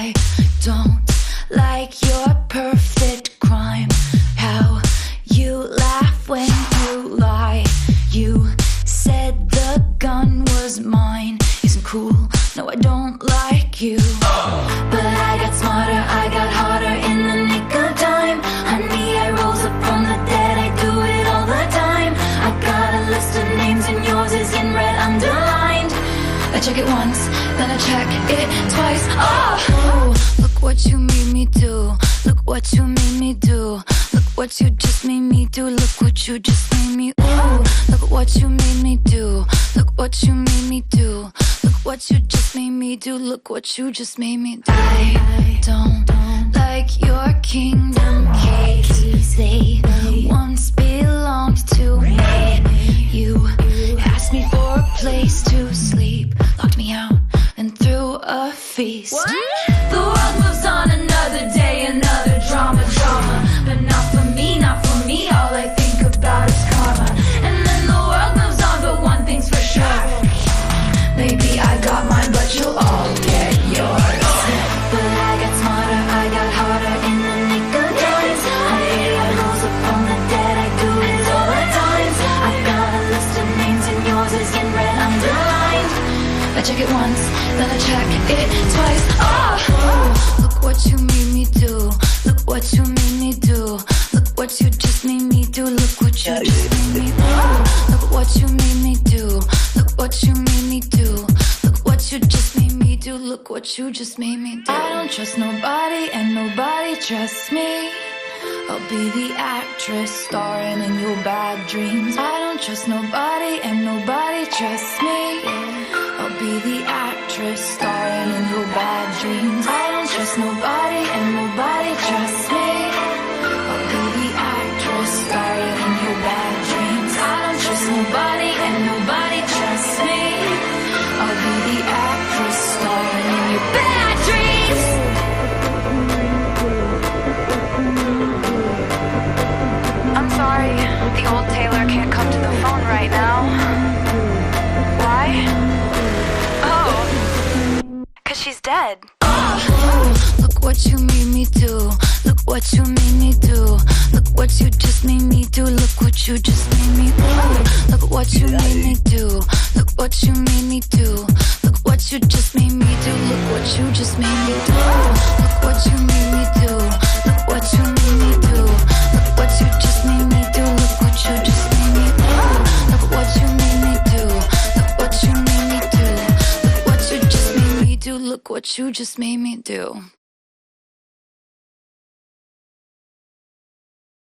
I don't like your perfect crime. How you laugh when you lie. You said the gun was mine. Isn't cool, no I don't like you. But I got smarter, I got harder in the nick of time. Honey, I rose up from the dead, I do it all the time. I got a list of names and yours is in red underlined. I check it once, then I check it twice. Oh, look what you made me do. Look what you made me do. Look what you just made me do. Look what you just made me. Ooh, look what you made me do. Look what you made me do. Look what you just made me do. Look what you just made me do. I don't like your kingdom keys. They once belonged to me. You asked me for a place to sleep, locked me out and threw a feast. What? The world moves on, another day, another drama. But not for me, not for me. All I think about is karma. And then the world moves on, but one thing's for sure. Maybe I got mine, but you'll all get yours. But I got smarter, I got harder in the nick of times. I rose up from the dead, I do it all the times. I got a list of names and yours is in red underlined. I check it once, then I check it twice. Oh, look what you made me do. Look what you made me do. Look what you just made me do. Look what you just made me do. Look what you made me do. Look what you made me do. Look what you just made me do. Look what you just made me do. I don't trust nobody and nobody trusts me. I'll be the actress starring in your bad dreams. I don't trust nobody and nobody trusts me. I'll be the actress starring in your bad dreams. I don't trust nobody and nobody trusts me. I'll be the actress starring in your bad dreams. I don't trust nobody and nobody trusts me. I'll be the actress starring in your bad dreams. I'm sorry, the old Taylor can't come to the phone right now. Why? Oh, 'cause she's dead. Oh, look what you made me do. Look what you made me do. Look what you just made me do. Look what you just made me do. Look what you made me do. Look what you made me do. Look what you just made me do. Look what you just made me do. Look what you made me do. Look what you made me do. Look what you just made me do. Look what you just made me do. Look what you made me do. Look what you made me do. Look what you just made me do. Look what you just made me do.